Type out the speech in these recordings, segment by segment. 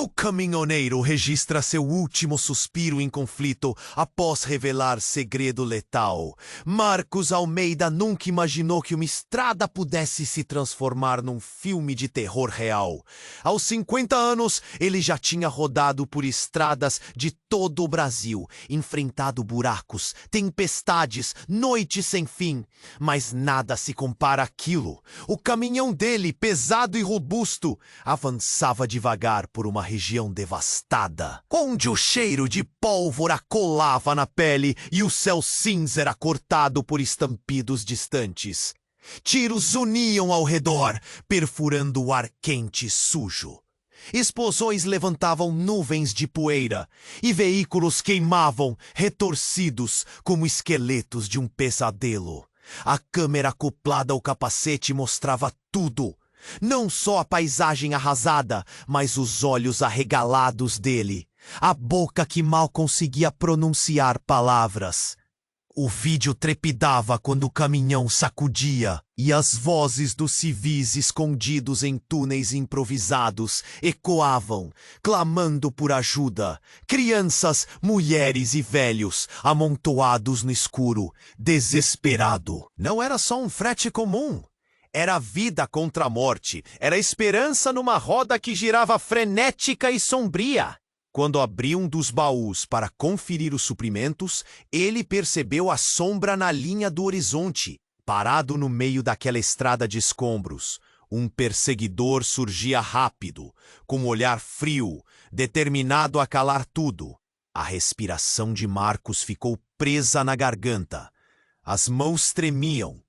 O caminhoneiro registra seu último suspiro em conflito após revelar segredo letal. Marcos Almeida nunca imaginou que uma estrada pudesse se transformar num filme de terror real. Aos 50 anos, ele já tinha rodado por estradas de todo o Brasil, enfrentado buracos, tempestades, noites sem fim. Mas nada se compara àquilo. O caminhão dele, pesado e robusto, avançava devagar por uma região devastada, onde o cheiro de pólvora colava na pele e o céu cinza era cortado por estampidos distantes. Tiros zuniam ao redor, perfurando o ar quente e sujo. Explosões levantavam nuvens de poeira e veículos queimavam, retorcidos como esqueletos de um pesadelo. A câmera acoplada ao capacete mostrava tudo. Não só a paisagem arrasada, mas os olhos arregalados dele. A boca que mal conseguia pronunciar palavras. O vídeo trepidava quando o caminhão sacudia e as vozes dos civis escondidos em túneis improvisados ecoavam, clamando por ajuda. Crianças, mulheres e velhos amontoados no escuro, desesperado. Não era só um frete comum. Era vida contra a morte. Era esperança numa roda que girava frenética e sombria. Quando abriu um dos baús para conferir os suprimentos, ele percebeu a sombra na linha do horizonte. Parado no meio daquela estrada de escombros, um perseguidor surgia rápido, com um olhar frio, determinado a calar tudo. A respiração de Marcos ficou presa na garganta. As mãos tremiam,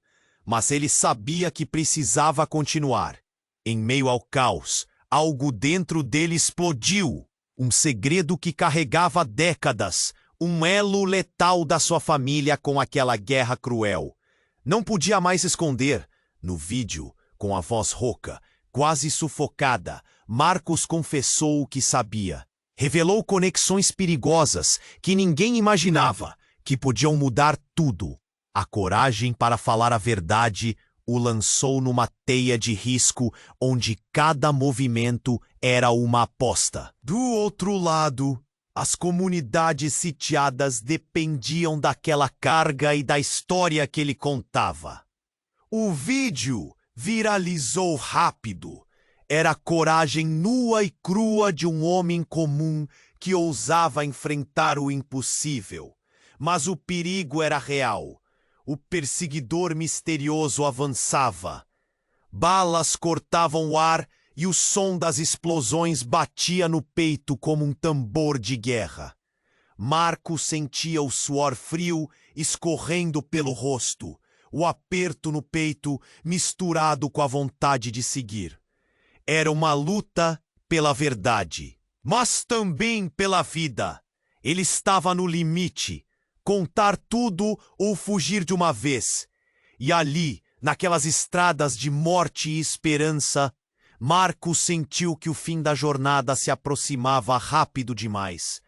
mas ele sabia que precisava continuar. Em meio ao caos, algo dentro dele explodiu. Um segredo que carregava décadas, um elo letal da sua família com aquela guerra cruel. Não podia mais esconder. No vídeo, com a voz rouca, quase sufocada, Marcos confessou o que sabia. Revelou conexões perigosas que ninguém imaginava, que podiam mudar tudo. A coragem para falar a verdade o lançou numa teia de risco onde cada movimento era uma aposta. Do outro lado, as comunidades sitiadas dependiam daquela carga e da história que ele contava. O vídeo viralizou rápido. Era a coragem nua e crua de um homem comum que ousava enfrentar o impossível. Mas o perigo era real. O perseguidor misterioso avançava. Balas cortavam o ar e o som das explosões batia no peito como um tambor de guerra. Marcos sentia o suor frio escorrendo pelo rosto, o aperto no peito misturado com a vontade de seguir. Era uma luta pela verdade, mas também pela vida. Ele estava no limite. Contar tudo ou fugir de uma vez. E ali, naquelas estradas de morte e esperança, Marcos sentiu que o fim da jornada se aproximava rápido demais.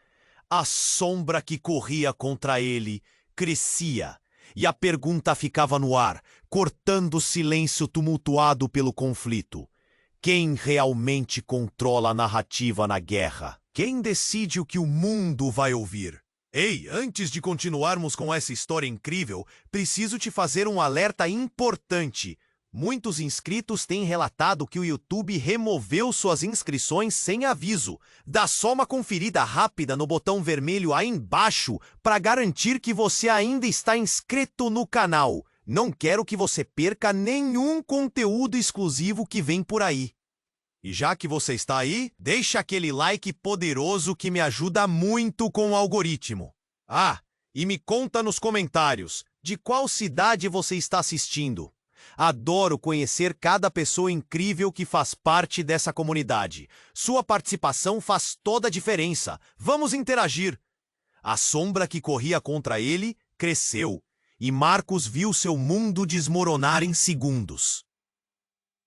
A sombra que corria contra ele crescia, e a pergunta ficava no ar, cortando o silêncio tumultuado pelo conflito. Quem realmente controla a narrativa na guerra? Quem decide o que o mundo vai ouvir? Ei, antes de continuarmos com essa história incrível, preciso te fazer um alerta importante. Muitos inscritos têm relatado que o YouTube removeu suas inscrições sem aviso. Dá só uma conferida rápida no botão vermelho aí embaixo para garantir que você ainda está inscrito no canal. Não quero que você perca nenhum conteúdo exclusivo que vem por aí. E já que você está aí, deixa aquele like poderoso que me ajuda muito com o algoritmo. Ah, e me conta nos comentários, de qual cidade você está assistindo? Adoro conhecer cada pessoa incrível que faz parte dessa comunidade. Sua participação faz toda a diferença. Vamos interagir. A sombra que corria contra ele cresceu, e Marcos viu seu mundo desmoronar em segundos.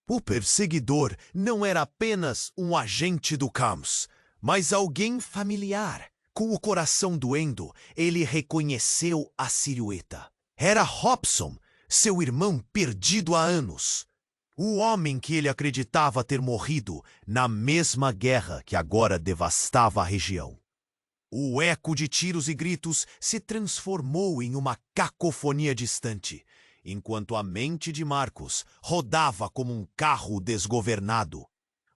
O perseguidor não era apenas um agente do caos, mas alguém familiar. Com o coração doendo, ele reconheceu a silhueta. Era Robson, seu irmão perdido há anos. O homem que ele acreditava ter morrido na mesma guerra que agora devastava a região. O eco de tiros e gritos se transformou em uma cacofonia distante, enquanto a mente de Marcus rodava como um carro desgovernado.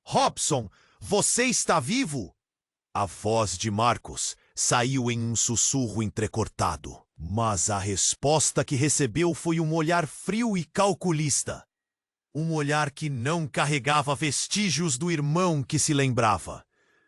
Robson, você está vivo? A voz de Marcus saiu em um sussurro entrecortado, mas a resposta que recebeu foi um olhar frio e calculista. Um olhar que não carregava vestígios do irmão que se lembrava,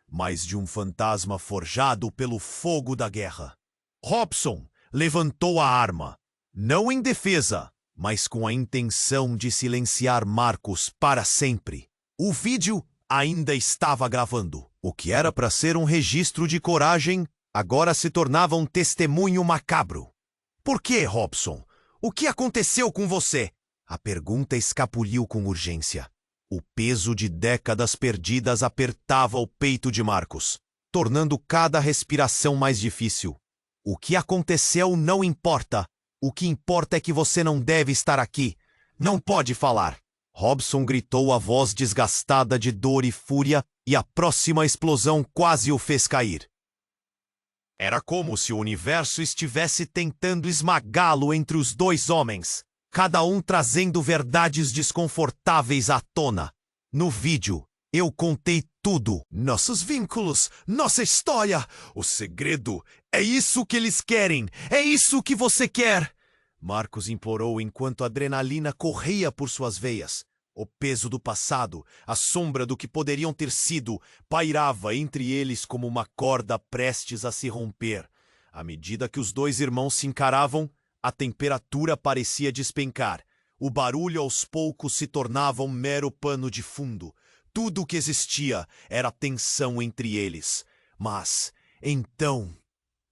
mas de um fantasma forjado pelo fogo da guerra. Robson levantou a arma, não em defesa, mas com a intenção de silenciar Marcus para sempre. O vídeo ainda estava gravando. O que era para ser um registro de coragem, agora se tornava um testemunho macabro. Por que, Robson? O que aconteceu com você? A pergunta escapuliu com urgência. O peso de décadas perdidas apertava o peito de Marcus, tornando cada respiração mais difícil. O que aconteceu não importa. O que importa é que você não deve estar aqui. Não pode falar. Robson gritou, a voz desgastada de dor e fúria, e a próxima explosão quase o fez cair. Era como se o universo estivesse tentando esmagá-lo entre os dois homens, cada um trazendo verdades desconfortáveis à tona. No vídeo, eu contei tudo. Nossos vínculos, nossa história, o segredo. É isso que eles querem. É isso que você quer. Marcus implorou enquanto a adrenalina corria por suas veias. O peso do passado, a sombra do que poderiam ter sido, pairava entre eles como uma corda prestes a se romper. À medida que os dois irmãos se encaravam, a temperatura parecia despencar. O barulho aos poucos se tornava um mero pano de fundo. Tudo o que existia era tensão entre eles. Mas, então,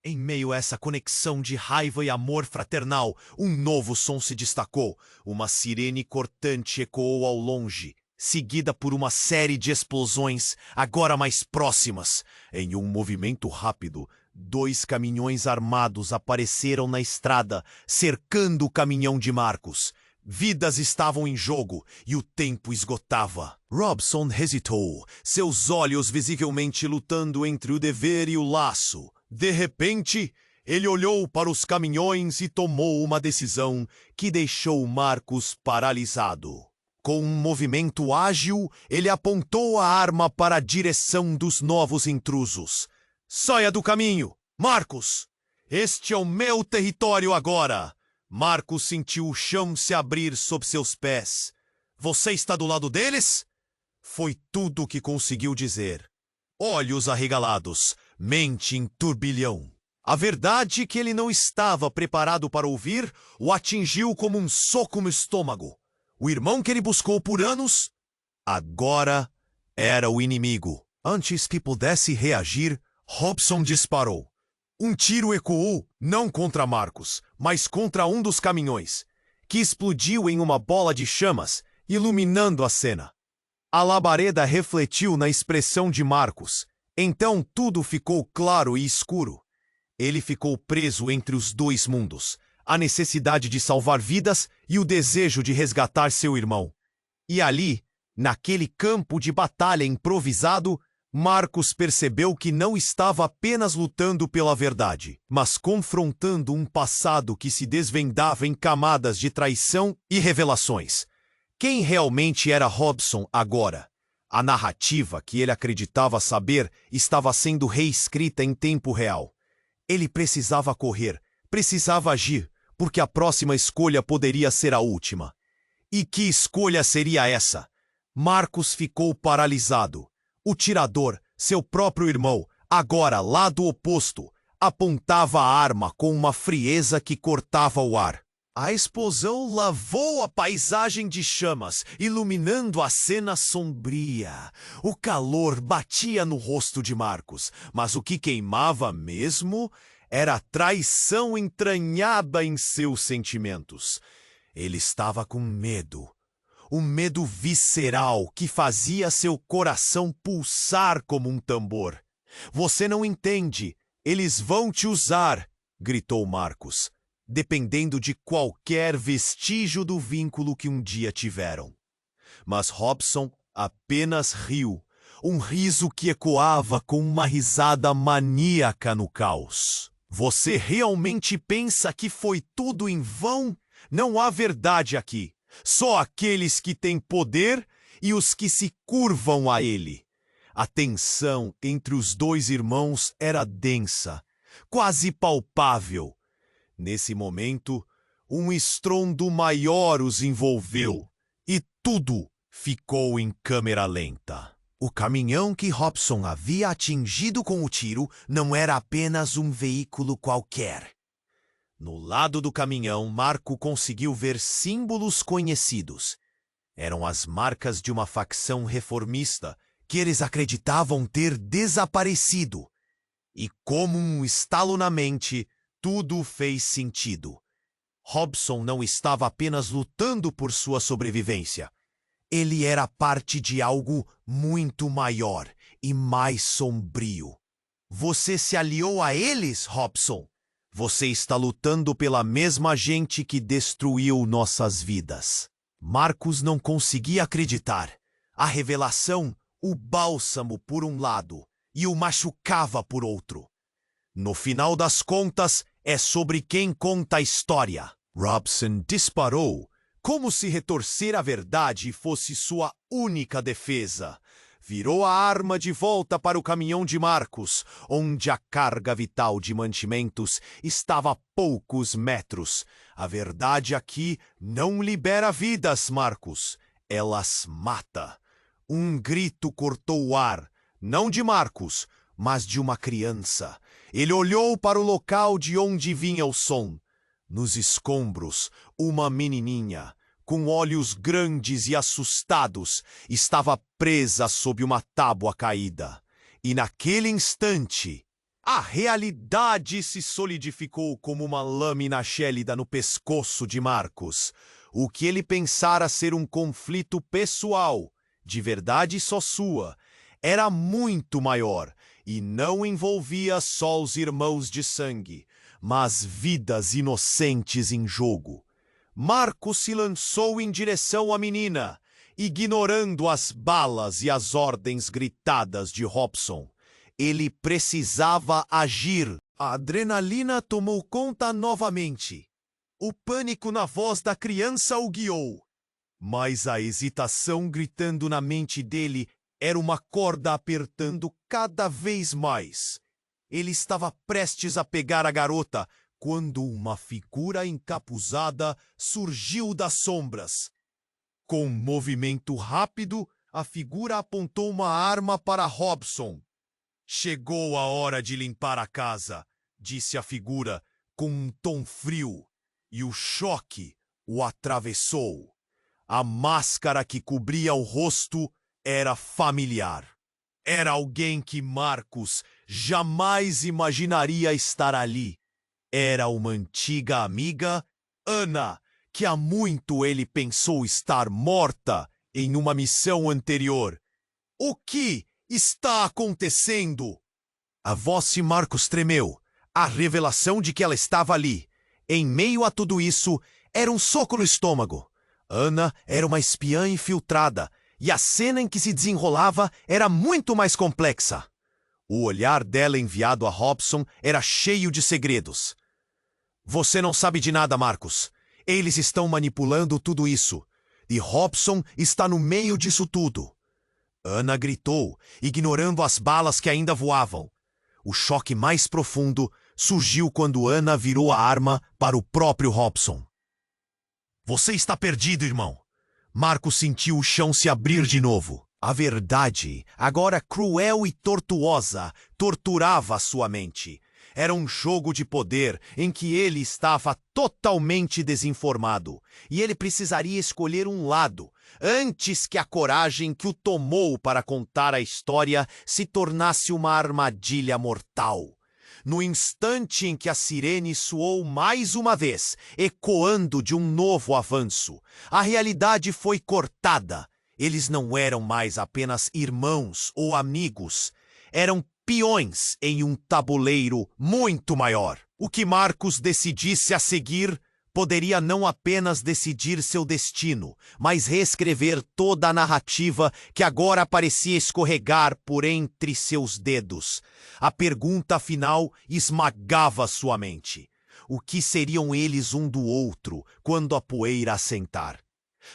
em meio a essa conexão de raiva e amor fraternal, um novo som se destacou. Uma sirene cortante ecoou ao longe, seguida por uma série de explosões, agora mais próximas. Em um movimento rápido, 2 caminhões armados apareceram na estrada, cercando o caminhão de Marcus. Vidas estavam em jogo e o tempo esgotava. Robson hesitou, seus olhos visivelmente lutando entre o dever e o laço. De repente, ele olhou para os caminhões e tomou uma decisão que deixou Marcus paralisado. Com um movimento ágil, ele apontou a arma para a direção dos novos intrusos. Saia do caminho, Marcus! Este é o meu território agora! Marcus sentiu o chão se abrir sob seus pés. Você está do lado deles? Foi tudo o que conseguiu dizer. Olhos arregalados, mente em turbilhão. A verdade que ele não estava preparado para ouvir o atingiu como um soco no estômago. O irmão que ele buscou por anos, agora era o inimigo. Antes que pudesse reagir, Robson disparou. Um tiro ecoou, não contra Marcus, mas contra um dos caminhões, que explodiu em uma bola de chamas, iluminando a cena. A labareda refletiu na expressão de Marcus. Então tudo ficou claro e escuro. Ele ficou preso entre os dois mundos, a necessidade de salvar vidas e o desejo de resgatar seu irmão. E ali, naquele campo de batalha improvisado, Marcus percebeu que não estava apenas lutando pela verdade, mas confrontando um passado que se desvendava em camadas de traição e revelações. Quem realmente era Robson agora? A narrativa que ele acreditava saber estava sendo reescrita em tempo real. Ele precisava correr, precisava agir, porque a próxima escolha poderia ser a última. E que escolha seria essa? Marcus ficou paralisado. O tirador, seu próprio irmão, agora lado oposto, apontava a arma com uma frieza que cortava o ar. A explosão lavou a paisagem de chamas, iluminando a cena sombria. O calor batia no rosto de Marcus, mas o que queimava mesmo era a traição entranhada em seus sentimentos. Ele estava com medo. Um medo visceral que fazia seu coração pulsar como um tambor. Você não entende. Eles vão te usar, gritou Marcus, dependendo de qualquer vestígio do vínculo que um dia tiveram. Mas Hobson apenas riu, um riso que ecoava com uma risada maníaca no caos. Você realmente pensa que foi tudo em vão? Não há verdade aqui. Só aqueles que têm poder e os que se curvam a ele. A tensão entre os dois irmãos era densa, quase palpável. Nesse momento, um estrondo maior os envolveu e tudo ficou em câmera lenta. O caminhão que Hobson havia atingido com o tiro não era apenas um veículo qualquer. No lado do caminhão, Marco conseguiu ver símbolos conhecidos. Eram as marcas de uma facção reformista que eles acreditavam ter desaparecido. E como um estalo na mente, tudo fez sentido. Hobson não estava apenas lutando por sua sobrevivência. Ele era parte de algo muito maior e mais sombrio. Você se aliou a eles, Hobson? Você está lutando pela mesma gente que destruiu nossas vidas. Marcos não conseguia acreditar. A revelação, o bálsamo por um lado e o machucava por outro. No final das contas, é sobre quem conta a história. Robson disparou, como se retorcer a verdade fosse sua única defesa. Virou a arma de volta para o caminhão de Marcos, onde a carga vital de mantimentos estava a poucos metros. A verdade aqui não libera vidas, Marcos. Elas mata. Um grito cortou o ar, não de Marcos, mas de uma criança. Ele olhou para o local de onde vinha o som. Nos escombros, uma menininha, com olhos grandes e assustados, estava presa sob uma tábua caída. E naquele instante, a realidade se solidificou como uma lâmina gélida no pescoço de Marcos. O que ele pensara ser um conflito pessoal, de verdade só sua, era muito maior e não envolvia só os irmãos de sangue, mas vidas inocentes em jogo. Marcos se lançou em direção à menina, ignorando as balas e as ordens gritadas de Hobson. Ele precisava agir. A adrenalina tomou conta novamente. O pânico na voz da criança o guiou. Mas a hesitação gritando na mente dele era uma corda apertando cada vez mais. Ele estava prestes a pegar a garota quando uma figura encapuzada surgiu das sombras. Com um movimento rápido, a figura apontou uma arma para Hobson. Chegou a hora de limpar a casa, disse a figura com um tom frio, e o choque o atravessou. A máscara que cobria o rosto era familiar. Era alguém que Marcos jamais imaginaria estar ali. Era uma antiga amiga, Ana, que há muito ele pensou estar morta em uma missão anterior. O que está acontecendo? A voz de Marcos tremeu. A revelação de que ela estava ali, em meio a tudo isso, era um soco no estômago. Ana era uma espiã infiltrada, e a cena em que se desenrolava era muito mais complexa. O olhar dela enviado a Hobson era cheio de segredos. Você não sabe de nada, Marcos. Eles estão manipulando tudo isso. E Hobson está no meio disso tudo. Ana gritou, ignorando as balas que ainda voavam. O choque mais profundo surgiu quando Ana virou a arma para o próprio Hobson. Você está perdido, irmão. Marcos sentiu o chão se abrir de novo. A verdade, agora cruel e tortuosa, torturava sua mente. Era um jogo de poder em que ele estava totalmente desinformado, e ele precisaria escolher um lado, antes que a coragem que o tomou para contar a história se tornasse uma armadilha mortal. No instante em que a sirene soou mais uma vez, ecoando de um novo avanço, a realidade foi cortada. Eles não eram mais apenas irmãos ou amigos, eram peões em um tabuleiro muito maior. O que Marcos decidisse a seguir poderia não apenas decidir seu destino, mas reescrever toda a narrativa que agora parecia escorregar por entre seus dedos. A pergunta final esmagava sua mente. O que seriam eles um do outro quando a poeira assentar?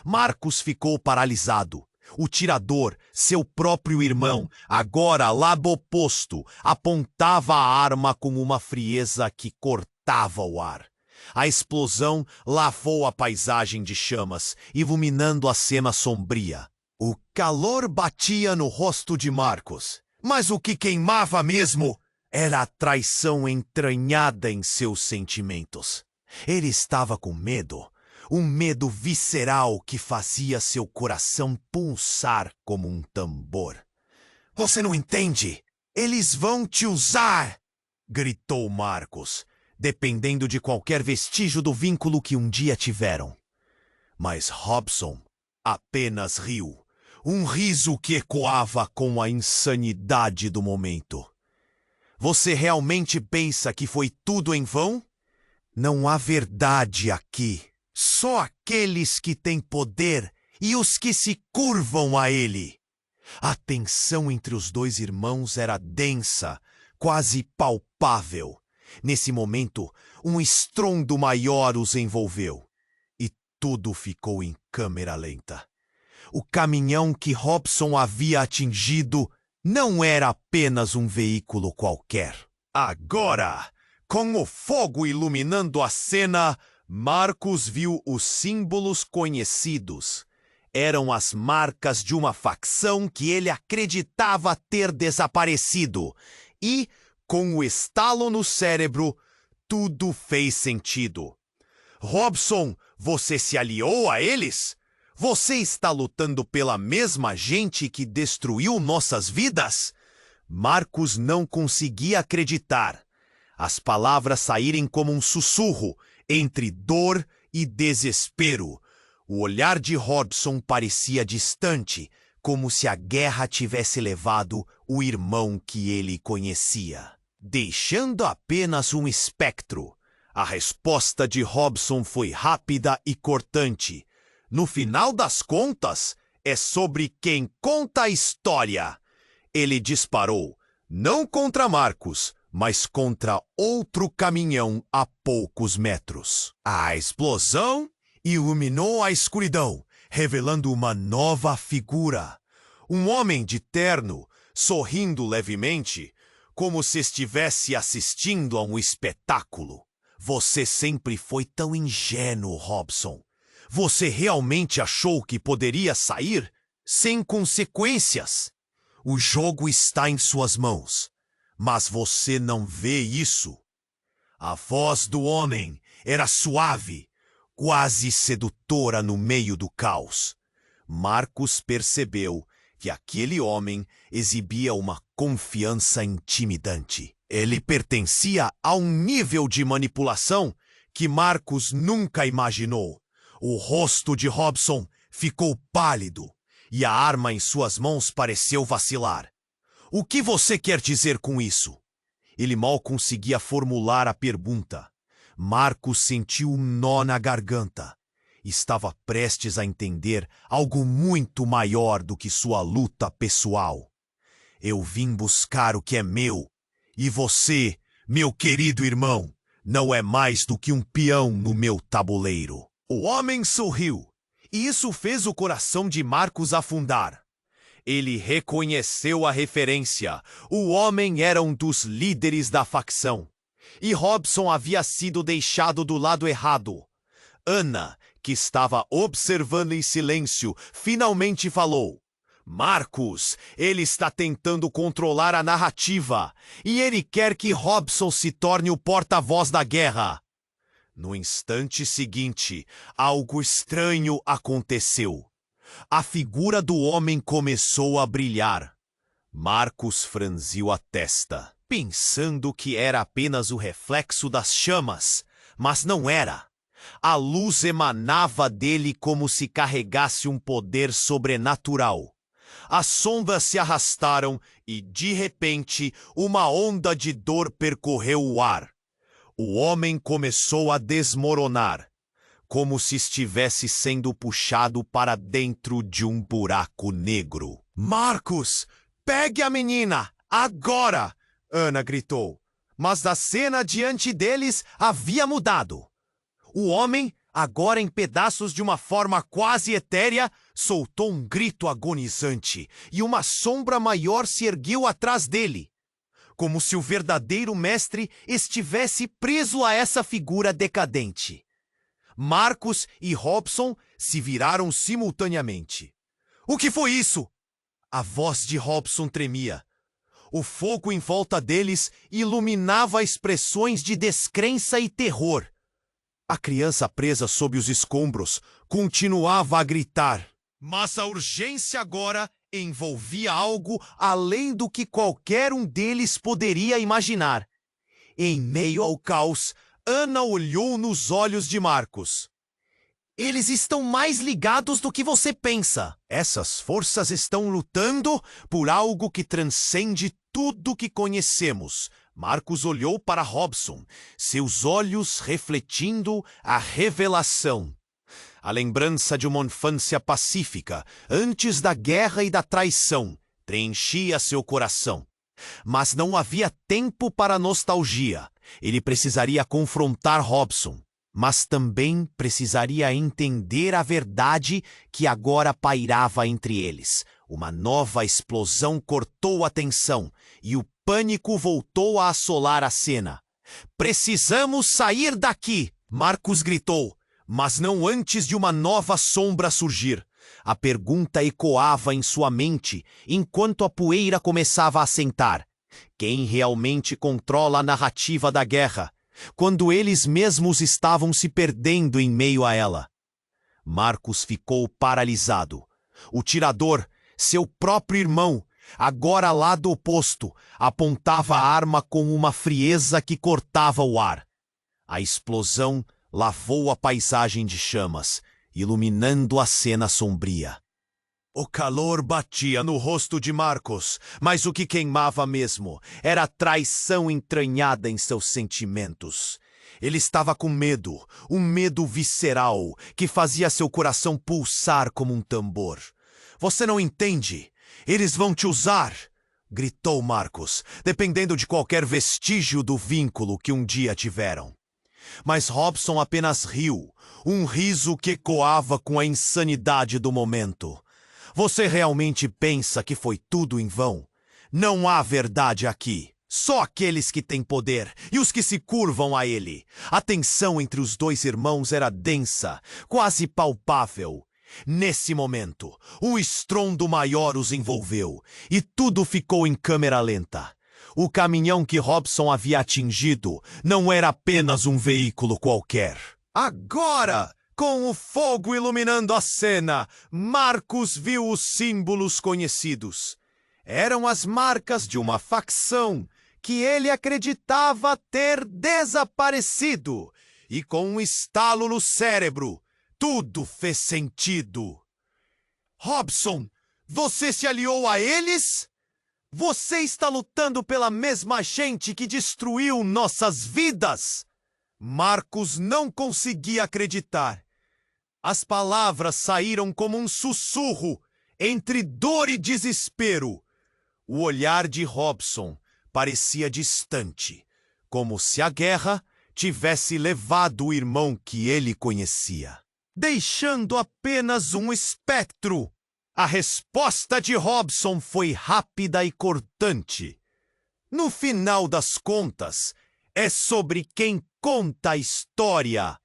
Marcos ficou paralisado. O tirador, seu próprio irmão, agora lado oposto, apontava a arma com uma frieza que cortava o ar. A explosão lavou a paisagem de chamas, iluminando a cena sombria. O calor batia no rosto de Marcos, mas o que queimava mesmo era a traição entranhada em seus sentimentos. Ele estava com medo, um medo visceral que fazia seu coração pulsar como um tambor. "Você não entende? Eles vão te usar!" gritou Marcos, dependendo de qualquer vestígio do vínculo que um dia tiveram. Mas Robson apenas riu, um riso que ecoava com a insanidade do momento. "Você realmente pensa que foi tudo em vão? Não há verdade aqui. Só aqueles que têm poder e os que se curvam a ele." A tensão entre os dois irmãos era densa, quase palpável. Nesse momento, um estrondo maior os envolveu. E tudo ficou em câmera lenta. O caminhão que Robson havia atingido não era apenas um veículo qualquer. Agora, com o fogo iluminando a cena, Marcos viu os símbolos conhecidos. Eram as marcas de uma facção que ele acreditava ter desaparecido. E, com o estalo no cérebro, tudo fez sentido. "Robson, você se aliou a eles? Você está lutando pela mesma gente que destruiu nossas vidas?" Marcos não conseguia acreditar. As palavras saírem como um sussurro, entre dor e desespero. O olhar de Robson parecia distante, como se a guerra tivesse levado o irmão que ele conhecia, deixando apenas um espectro. A resposta de Robson foi rápida e cortante. "No final das contas, é sobre quem conta a história." Ele disparou, não contra Marcos, mas contra outro caminhão a poucos metros. A explosão iluminou a escuridão, revelando uma nova figura. Um homem de terno, sorrindo levemente, como se estivesse assistindo a um espetáculo. "Você sempre foi tão ingênuo, Robson. Você realmente achou que poderia sair sem consequências? O jogo está em suas mãos, mas você não vê isso." A voz do homem era suave, quase sedutora no meio do caos. Marcos percebeu que aquele homem exibia uma confiança intimidante. Ele pertencia a um nível de manipulação que Marcos nunca imaginou. O rosto de Robson ficou pálido e a arma em suas mãos pareceu vacilar. "O que você quer dizer com isso?" Ele mal conseguia formular a pergunta. Marcos sentiu um nó na garganta. Estava prestes a entender algo muito maior do que sua luta pessoal. "Eu vim buscar o que é meu, e você, meu querido irmão, não é mais do que um peão no meu tabuleiro." O homem sorriu, e isso fez o coração de Marcos afundar. Ele reconheceu a referência. O homem era um dos líderes da facção. E Robson havia sido deixado do lado errado. Ana, que estava observando em silêncio, finalmente falou: "Marcos, ele está tentando controlar a narrativa, e ele quer que Robson se torne o porta-voz da guerra." No instante seguinte, algo estranho aconteceu. A figura do homem começou a brilhar. Marcos franziu a testa, pensando que era apenas o reflexo das chamas, mas não era. A luz emanava dele como se carregasse um poder sobrenatural. As sombras se arrastaram e, de repente, uma onda de dor percorreu o ar. O homem começou a desmoronar. como se estivesse sendo puxado para dentro de um buraco negro. Marcus, pegue a menina, agora! Ana gritou. Mas a cena diante deles havia mudado. O homem, agora em pedaços de uma forma quase etérea, soltou um grito agonizante e uma sombra maior se ergueu atrás dele, como se o verdadeiro mestre estivesse preso a essa figura decadente. Marcus e Robson se viraram simultaneamente. O que foi isso? A voz de Robson tremia. O fogo em volta deles iluminava expressões de descrença e terror. A criança presa sob os escombros continuava a gritar. Mas a urgência agora envolvia algo além do que qualquer um deles poderia imaginar. Em meio ao caos, Ana olhou nos olhos de Marcus. Eles estão mais ligados do que você pensa. Essas forças estão lutando por algo que transcende tudo que conhecemos. Marcus olhou para Robson, seus olhos refletindo a revelação. A lembrança de uma infância pacífica, antes da guerra e da traição, preenchia seu coração. Mas não havia tempo para nostalgia. Ele precisaria confrontar Robson, mas também precisaria entender a verdade que agora pairava entre eles. Uma nova explosão cortou a tensão e o pânico voltou a assolar a cena. Precisamos sair daqui! Marcus gritou, mas não antes de uma nova sombra surgir. A pergunta ecoava em sua mente enquanto a poeira começava a assentar. Quem realmente controla a narrativa da guerra, quando eles mesmos estavam se perdendo em meio a ela? Marcus ficou paralisado. O tirador, seu próprio irmão, agora lado oposto, apontava a arma com uma frieza que cortava o ar. A explosão lavou a paisagem de chamas, iluminando a cena sombria. O calor batia no rosto de Marcus, mas o que queimava mesmo era a traição entranhada em seus sentimentos. Ele estava com medo, um medo visceral que fazia seu coração pulsar como um tambor. Você não entende? Eles vão te usar! Gritou Marcus, dependendo de qualquer vestígio do vínculo que um dia tiveram. Mas Robson apenas riu, um riso que ecoava com a insanidade do momento. Você realmente pensa que foi tudo em vão? Não há verdade aqui. Só aqueles que têm poder e os que se curvam a ele. A tensão entre os dois irmãos era densa, quase palpável. Nesse momento, um estrondo maior os envolveu e tudo ficou em câmera lenta. O caminhão que Robson havia atingido não era apenas um veículo qualquer. Agora, com o fogo iluminando a cena, Marcus viu os símbolos conhecidos. Eram as marcas de uma facção que ele acreditava ter desaparecido. E com um estalo no cérebro, tudo fez sentido. Robson, você se aliou a eles? Você está lutando pela mesma gente que destruiu nossas vidas? Marcus não conseguia acreditar. As palavras saíram como um sussurro, entre dor e desespero. O olhar de Robson parecia distante, como se a guerra tivesse levado o irmão que ele conhecia, deixando apenas um espectro. A resposta de Robson foi rápida e cortante. No final das contas, é sobre quem conta a história.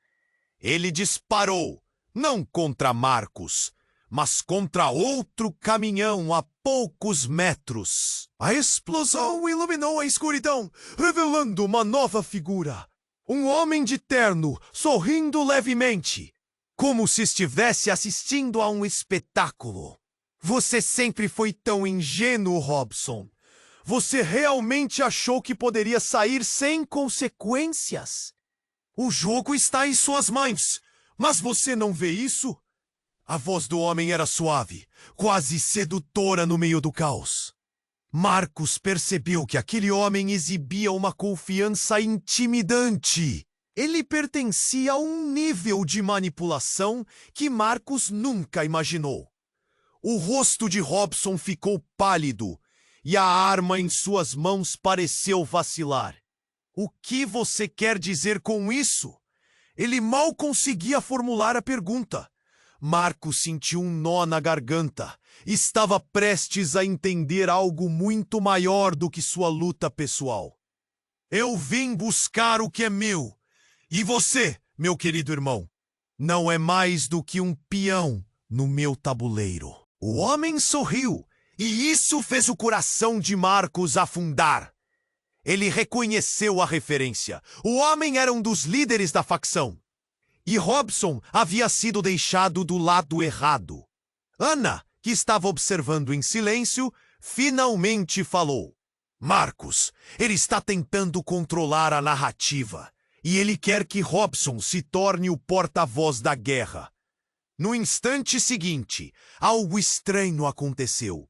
Ele disparou, não contra Marcus, mas contra outro caminhão a poucos metros. A explosão iluminou a escuridão, revelando uma nova figura. Um homem de terno, sorrindo levemente, como se estivesse assistindo a um espetáculo. Você sempre foi tão ingênuo, Robson. Você realmente achou que poderia sair sem consequências? O jogo está em suas mãos, mas você não vê isso? A voz do homem era suave, quase sedutora no meio do caos. Marcus percebeu que aquele homem exibia uma confiança intimidante. Ele pertencia a um nível de manipulação que Marcus nunca imaginou. O rosto de Robson ficou pálido e a arma em suas mãos pareceu vacilar. O que você quer dizer com isso? Ele mal conseguia formular a pergunta. Marcus sentiu um nó na garganta. Estava prestes a entender algo muito maior do que sua luta pessoal. Eu vim buscar o que é meu. E você, meu querido irmão, não é mais do que um peão no meu tabuleiro. O homem sorriu, e isso fez o coração de Marcus afundar. Ele reconheceu a referência. O homem era um dos líderes da facção. E Robson havia sido deixado do lado errado. Ana, que estava observando em silêncio, finalmente falou. Marcus, ele está tentando controlar a narrativa. E ele quer que Robson se torne o porta-voz da guerra. No instante seguinte, algo estranho aconteceu.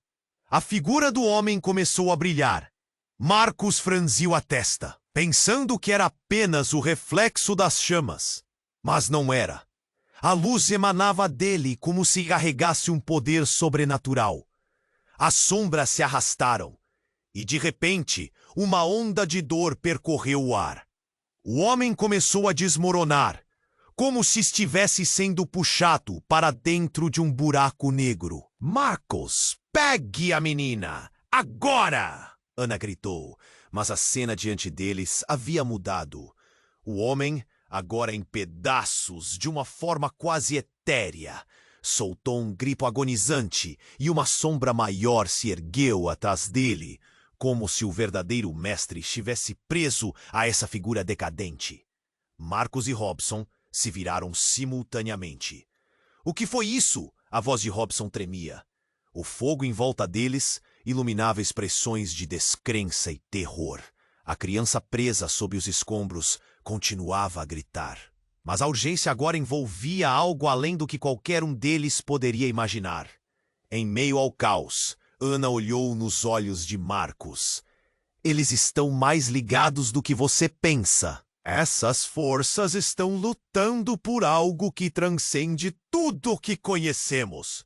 A figura do homem começou a brilhar. Marcus franziu a testa, pensando que era apenas o reflexo das chamas. Mas não era. A luz emanava dele como se carregasse um poder sobrenatural. As sombras se arrastaram, e de repente, uma onda de dor percorreu o ar. O homem começou a desmoronar, como se estivesse sendo puxado para dentro de um buraco negro. Marcus, pegue a menina! Agora! Ana gritou, mas a cena diante deles havia mudado. O homem, agora em pedaços, de uma forma quase etérea, soltou um grito agonizante e uma sombra maior se ergueu atrás dele, como se o verdadeiro mestre estivesse preso a essa figura decadente. Marcus e Robson se viraram simultaneamente. O que foi isso? A voz de Robson tremia. O fogo em volta deles iluminava expressões de descrença e terror. A criança presa sob os escombros continuava a gritar. Mas a urgência agora envolvia algo além do que qualquer um deles poderia imaginar. Em meio ao caos, Ana olhou nos olhos de Marcus. Eles estão mais ligados do que você pensa. Essas forças estão lutando por algo que transcende tudo o que conhecemos.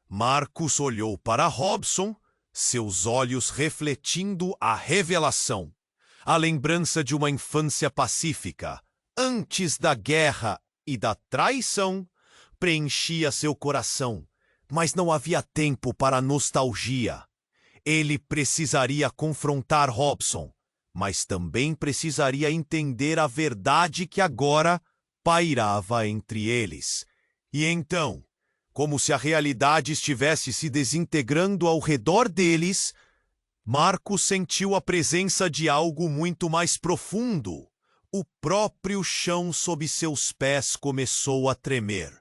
Marcus olhou para Robson, seus olhos refletindo a revelação. A lembrança de uma infância pacífica, antes da guerra e da traição, preenchia seu coração. Mas não havia tempo para nostalgia. Ele precisaria confrontar Robson, mas também precisaria entender a verdade que agora pairava entre eles. E então, como se a realidade estivesse se desintegrando ao redor deles, Marcus sentiu a presença de algo muito mais profundo. O próprio chão sob seus pés começou a tremer.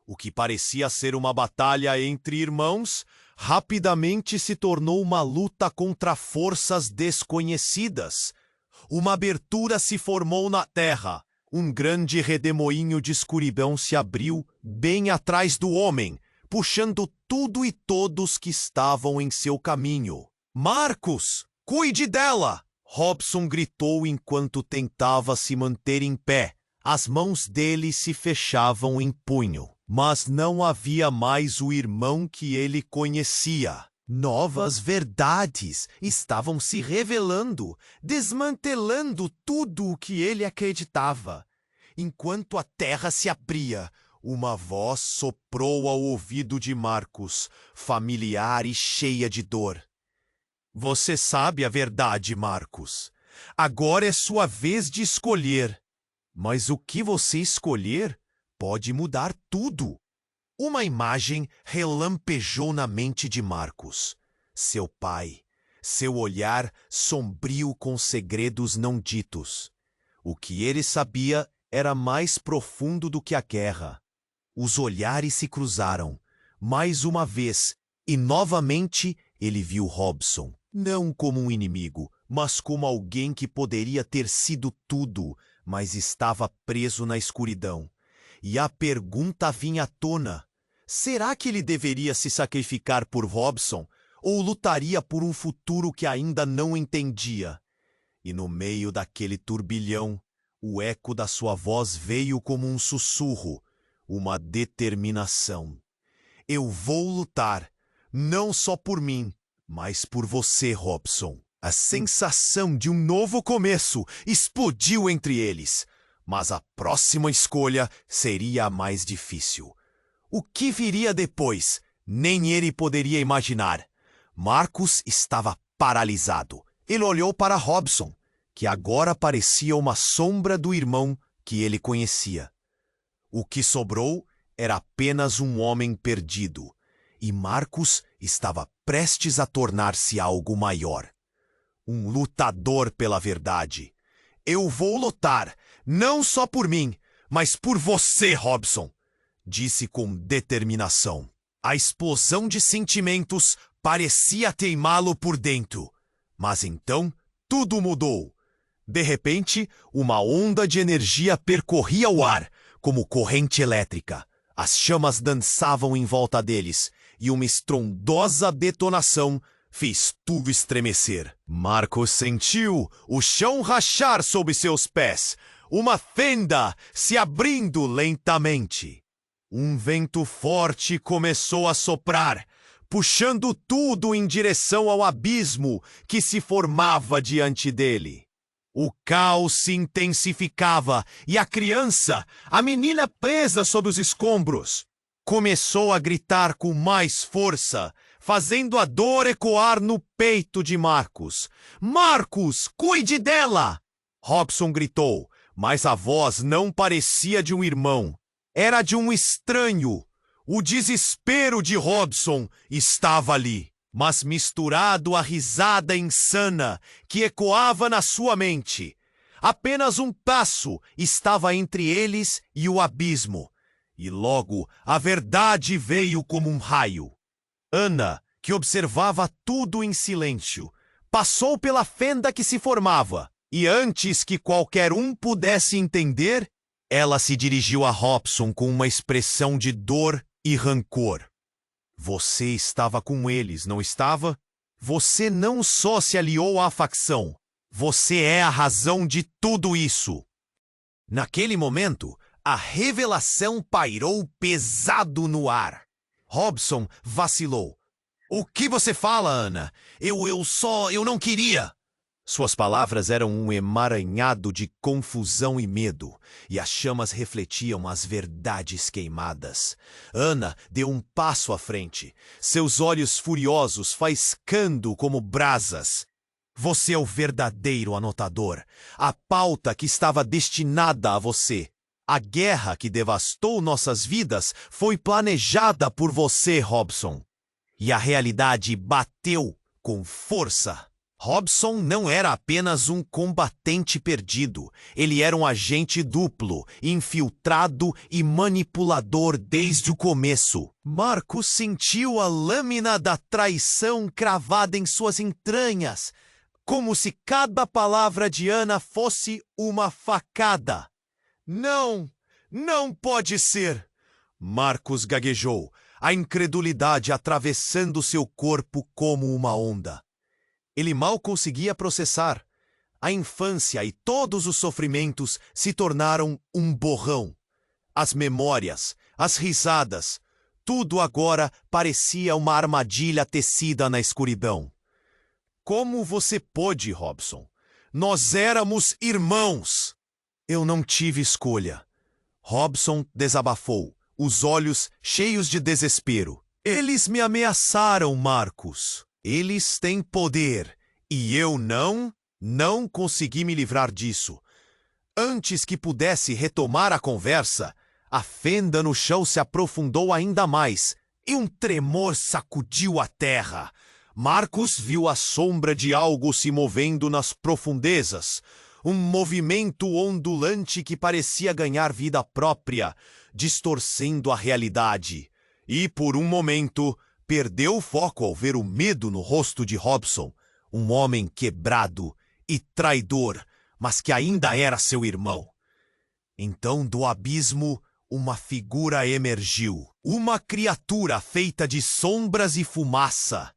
O que parecia ser uma batalha entre irmãos, rapidamente se tornou uma luta contra forças desconhecidas. Uma abertura se formou na terra. Um grande redemoinho de escuridão se abriu bem atrás do homem, puxando tudo e todos que estavam em seu caminho. Marcus, cuide dela! Robson gritou enquanto tentava se manter em pé. As mãos dele se fechavam em punho. Mas não havia mais o irmão que ele conhecia. Novas verdades estavam se revelando, desmantelando tudo o que ele acreditava. Enquanto a terra se abria, uma voz soprou ao ouvido de Marcus, familiar e cheia de dor. Você sabe a verdade, Marcus. Agora é sua vez de escolher. Mas o que você escolher pode mudar tudo. Uma imagem relampejou na mente de Marcus. Seu pai, seu olhar sombrio com segredos não ditos. O que ele sabia era mais profundo do que a guerra. Os olhares se cruzaram, mais uma vez, e novamente ele viu Robson, não como um inimigo, mas como alguém que poderia ter sido tudo, mas estava preso na escuridão. E a pergunta vinha à tona. Será que ele deveria se sacrificar por Robson ou lutaria por um futuro que ainda não entendia? E no meio daquele turbilhão, O eco da sua voz veio como um sussurro, uma determinação. Eu vou lutar, não só por mim, mas por você, Robson. A sensação de um novo começo explodiu entre eles, mas a próxima escolha seria a mais difícil. O que viria depois, nem ele poderia imaginar. Marcus estava paralisado. Ele olhou para Robson, que agora parecia uma sombra do irmão que ele conhecia. O que sobrou era apenas um homem perdido, e Marcus estava prestes a tornar-se algo maior. Um lutador pela verdade. Eu vou lutar, não só por mim, mas por você, Robson, disse com determinação. A explosão de sentimentos parecia teimá-lo por dentro, mas então tudo mudou. De repente, uma onda de energia percorria o ar, como corrente elétrica. As chamas dançavam em volta deles, e uma estrondosa detonação fez tudo estremecer. Marcos sentiu o chão rachar sob seus pés, uma fenda se abrindo lentamente. Um vento forte começou a soprar, puxando tudo em direção ao abismo que se formava diante dele. O caos se intensificava e a criança, a menina presa sob os escombros, começou a gritar com mais força, fazendo a dor ecoar no peito de Marcus. Marcus, cuide dela! Robson gritou, mas a voz não parecia de um irmão. Era de um estranho. O desespero de Robson estava ali, mas misturado à risada insana que ecoava na sua mente. Apenas um passo estava entre eles e o abismo, e logo a verdade veio como um raio. Ana, que observava tudo em silêncio, passou pela fenda que se formava, e antes que qualquer um pudesse entender, ela se dirigiu a Robson com uma expressão de dor e rancor. Você estava com eles, não estava? Você não só se aliou à facção, você é a razão de tudo isso. Naquele momento, a revelação pairou pesado no ar. Robson vacilou. O que você fala, Ana? Eu não queria. Suas palavras eram um emaranhado de confusão e medo, e as chamas refletiam as verdades queimadas. Ana deu um passo à frente, seus olhos furiosos faiscando como brasas. Você é o verdadeiro anotador, a pauta que estava destinada a você. A guerra que devastou nossas vidas foi planejada por você, Robson. E a realidade bateu com força. Robson não era apenas um combatente perdido. Ele era um agente duplo, infiltrado e manipulador desde o começo. Marcos sentiu a lâmina da traição cravada em suas entranhas, como se cada palavra de Ana fosse uma facada. Não, não pode ser! Marcos gaguejou, a incredulidade atravessando seu corpo como uma onda. Ele mal conseguia processar. A infância e todos os sofrimentos se tornaram um borrão. As memórias, as risadas, tudo agora parecia uma armadilha tecida na escuridão. Como você pôde, Robson? Nós éramos irmãos! Eu não tive escolha. Robson desabafou, os olhos cheios de desespero. Eles me ameaçaram, Marcus. Eles têm poder, e eu não consegui me livrar disso. Antes que pudesse retomar a conversa, a fenda no chão se aprofundou ainda mais, e um tremor sacudiu a terra. Marcus viu a sombra de algo se movendo nas profundezas, um movimento ondulante que parecia ganhar vida própria, distorcendo a realidade. E, por um momento, perdeu o foco ao ver o medo no rosto de Robson, um homem quebrado e traidor, mas que ainda era seu irmão. Então, do abismo, uma figura emergiu, uma criatura feita de sombras e fumaça.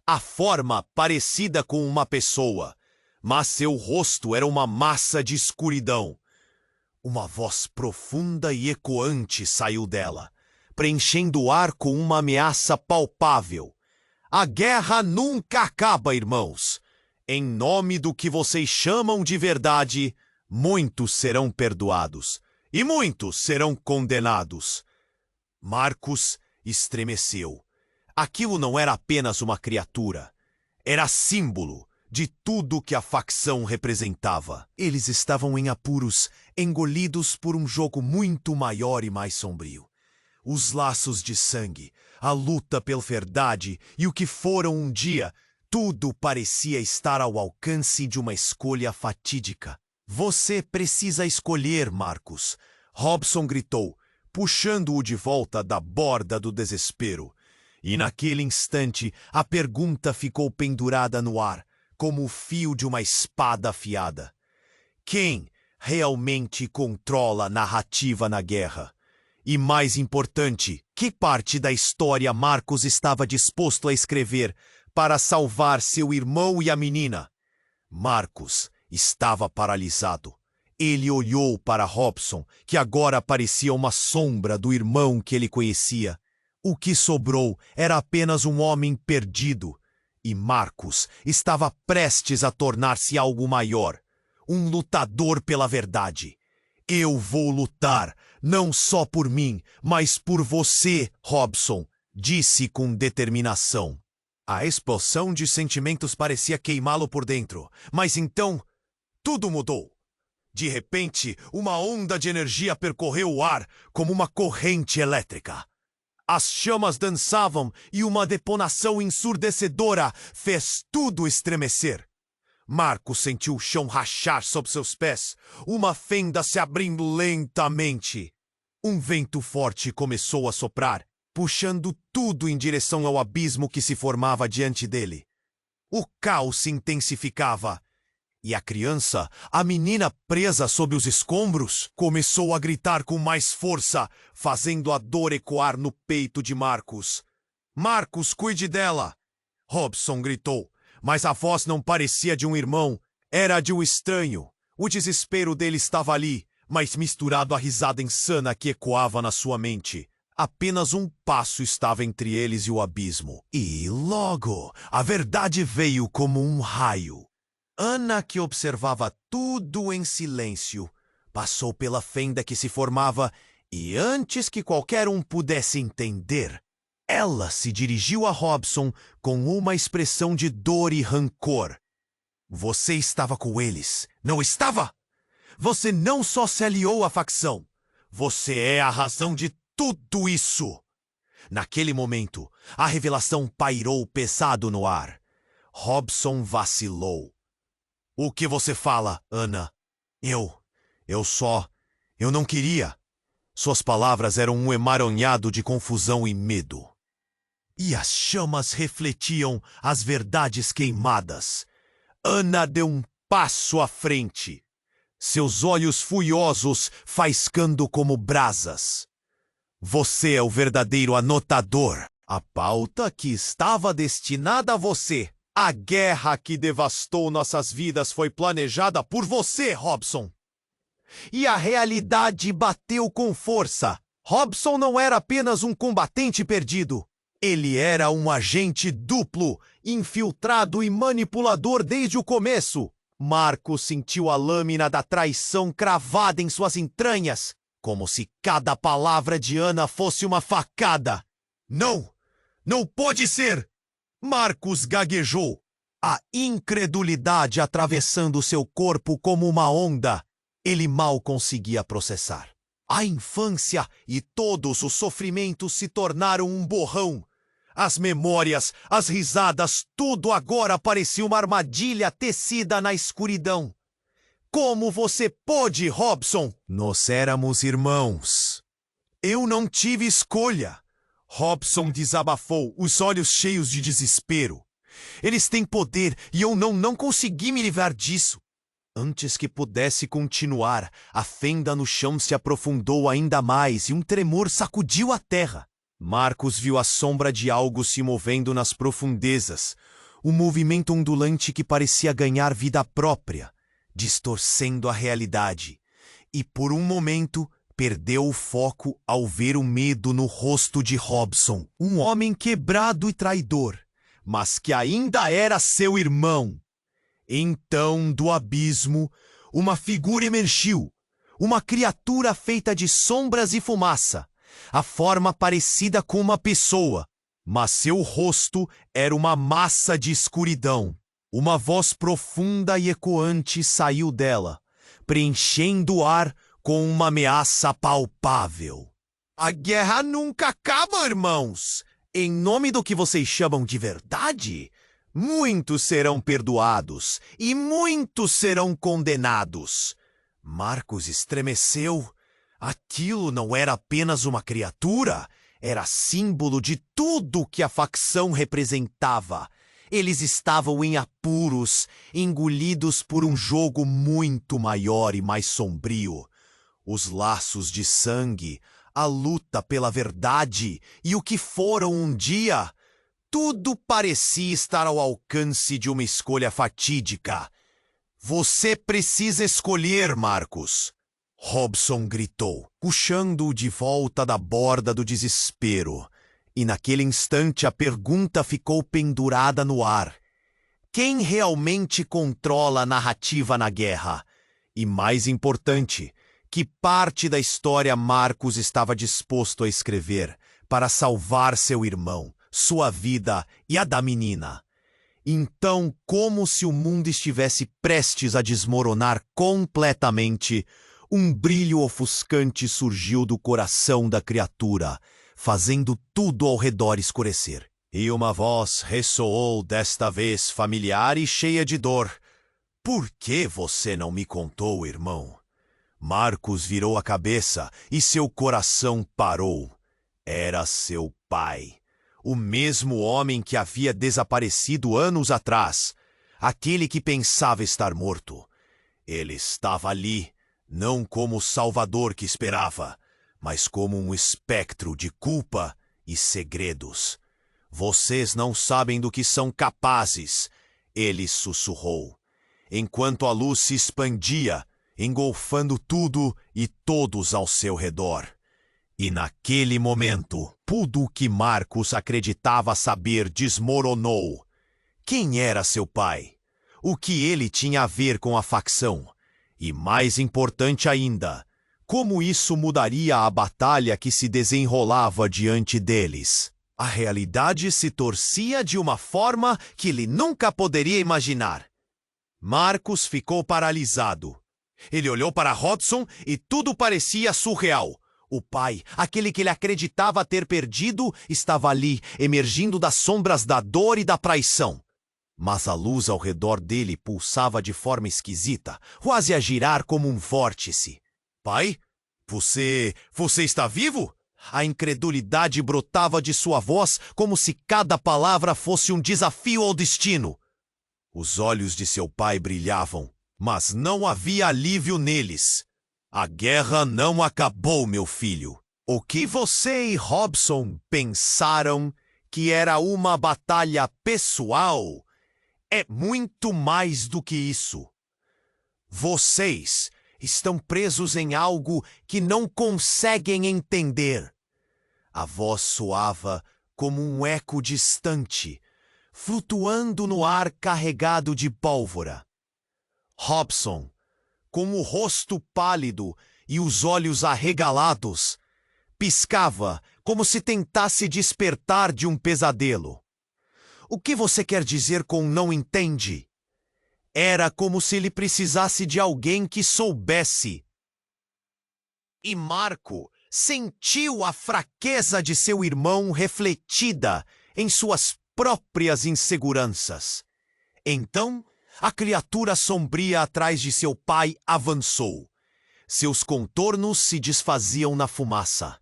A forma parecida com uma pessoa, mas seu rosto era uma massa de escuridão. Uma voz profunda e ecoante saiu dela, preenchendo o ar com uma ameaça palpável. A guerra nunca acaba, irmãos. Em nome do que vocês chamam de verdade, muitos serão perdoados e muitos serão condenados. Marcos estremeceu. Aquilo não era apenas uma criatura. Era símbolo de tudo que a facção representava. Eles estavam em apuros, engolidos por um jogo muito maior e mais sombrio. Os laços de sangue, a luta pela verdade e o que foram um dia, tudo parecia estar ao alcance de uma escolha fatídica. Você precisa escolher, Marcos, Robson gritou, puxando-o de volta da borda do desespero. E naquele instante, a pergunta ficou pendurada no ar, como o fio de uma espada afiada. Quem realmente controla a narrativa na guerra? E mais importante, que parte da história Marcos estava disposto a escrever para salvar seu irmão e a menina? Marcos estava paralisado. Ele olhou para Robson, que agora parecia uma sombra do irmão que ele conhecia. O que sobrou era apenas um homem perdido. E Marcos estava prestes a tornar-se algo maior. Um lutador pela verdade. Eu vou lutar, não só por mim, mas por você, Robson, disse com determinação. A explosão de sentimentos parecia queimá-lo por dentro, mas então tudo mudou. De repente, uma onda de energia percorreu o ar como uma corrente elétrica. As chamas dançavam e uma detonação ensurdecedora fez tudo estremecer. Marcos sentiu o chão rachar sob seus pés, uma fenda se abrindo lentamente. Um vento forte começou a soprar, puxando tudo em direção ao abismo que se formava diante dele. O caos se intensificava. E a criança, a menina presa sob os escombros, começou a gritar com mais força, fazendo a dor ecoar no peito de Marcos. Marcos, cuide dela! Robson gritou, mas a voz não parecia de um irmão, era de um estranho. O desespero dele estava ali, mas misturado à risada insana que ecoava na sua mente. Apenas um passo estava entre eles e o abismo. E logo, a verdade veio como um raio. Ana, que observava tudo em silêncio, passou pela fenda que se formava e, antes que qualquer um pudesse entender, ela se dirigiu a Robson com uma expressão de dor e rancor. Você estava com eles, não estava? Você não só se aliou à facção, você é a razão de tudo isso. Naquele momento, a revelação pairou pesado no ar. Robson vacilou. O que você fala, Ana? Eu não queria. Suas palavras eram um emaranhado de confusão e medo. E as chamas refletiam as verdades queimadas. Ana deu um passo à frente, seus olhos furiosos faiscando como brasas. Você é o verdadeiro anotador. A pauta que estava destinada a você. A guerra que devastou nossas vidas foi planejada por você, Robson. E a realidade bateu com força. Robson não era apenas um combatente perdido. Ele era um agente duplo, infiltrado e manipulador desde o começo. Marcos sentiu a lâmina da traição cravada em suas entranhas, como se cada palavra de Ana fosse uma facada. Não! Não pode ser! Marcos gaguejou, a incredulidade atravessando seu corpo como uma onda. Ele mal conseguia processar. A infância e todos os sofrimentos se tornaram um borrão. As memórias, as risadas, tudo agora parecia uma armadilha tecida na escuridão. Como você pôde, Robson? Nós éramos irmãos. Eu não tive escolha. Robson desabafou, os olhos cheios de desespero. Eles têm poder e eu não consegui me livrar disso. Antes que pudesse continuar, a fenda no chão se aprofundou ainda mais e um tremor sacudiu a terra. Marcos viu a sombra de algo se movendo nas profundezas, um movimento ondulante que parecia ganhar vida própria, distorcendo a realidade. e por um momento perdeu o foco ao ver o medo no rosto de Robson, um homem quebrado e traidor, mas que ainda era seu irmão. Então, do abismo, uma figura emergiu, uma criatura feita de sombras e fumaça, a forma parecida com uma pessoa, mas seu rosto era uma massa de escuridão. Uma voz profunda e ecoante saiu dela, preenchendo o ar com uma ameaça palpável. A guerra nunca acaba, irmãos! Em nome do que vocês chamam de verdade, muitos serão perdoados e muitos serão condenados. Marcos estremeceu. Aquilo não era apenas uma criatura, era símbolo de tudo que a facção representava. Eles estavam em apuros, engolidos por um jogo muito maior e mais sombrio. Os laços de sangue, a luta pela verdade e o que foram um dia, tudo parecia estar ao alcance de uma escolha fatídica. Você precisa escolher, Marcos, Robson gritou, puxando-o de volta da borda do desespero. E naquele instante a pergunta ficou pendurada no ar. Quem realmente controla a narrativa na guerra? E mais importante, que parte da história Marcos estava disposto a escrever para salvar seu irmão, sua vida e a da menina? Então, como se o mundo estivesse prestes a desmoronar completamente, um brilho ofuscante surgiu do coração da criatura, fazendo tudo ao redor escurecer. E uma voz ressoou, desta vez familiar e cheia de dor. Por que você não me contou, irmão? Marcos virou a cabeça e seu coração parou. Era seu pai. O mesmo homem que havia desaparecido anos atrás. Aquele que pensava estar morto. Ele estava ali, não como o salvador que esperava, mas como um espectro de culpa e segredos. Vocês não sabem do que são capazes, ele sussurrou, enquanto a luz se expandia, engolfando tudo e todos ao seu redor. E naquele momento, tudo o que Marcos acreditava saber desmoronou. Quem era seu pai? O que ele tinha a ver com a facção? E mais importante ainda, como isso mudaria a batalha que se desenrolava diante deles? A realidade se torcia de uma forma que ele nunca poderia imaginar. Marcos ficou paralisado. Ele olhou para Robson e tudo parecia surreal. O pai, aquele que ele acreditava ter perdido, estava ali, emergindo das sombras da dor e da traição. Mas a luz ao redor dele pulsava de forma esquisita, quase a girar como um vórtice. Pai? Você está vivo? A incredulidade brotava de sua voz como se cada palavra fosse um desafio ao destino. Os olhos de seu pai brilhavam, mas não havia alívio neles. A guerra não acabou, meu filho. O que você e Robson pensaram que era uma batalha pessoal é muito mais do que isso. Vocês estão presos em algo que não conseguem entender. A voz soava como um eco distante, flutuando no ar carregado de pólvora. Robson, com o rosto pálido e os olhos arregalados, piscava como se tentasse despertar de um pesadelo. O que você quer dizer com não entende? Era como se ele precisasse de alguém que soubesse. E Marco sentiu a fraqueza de seu irmão refletida em suas próprias inseguranças. Então, a criatura sombria atrás de seu pai avançou. Seus contornos se desfaziam na fumaça.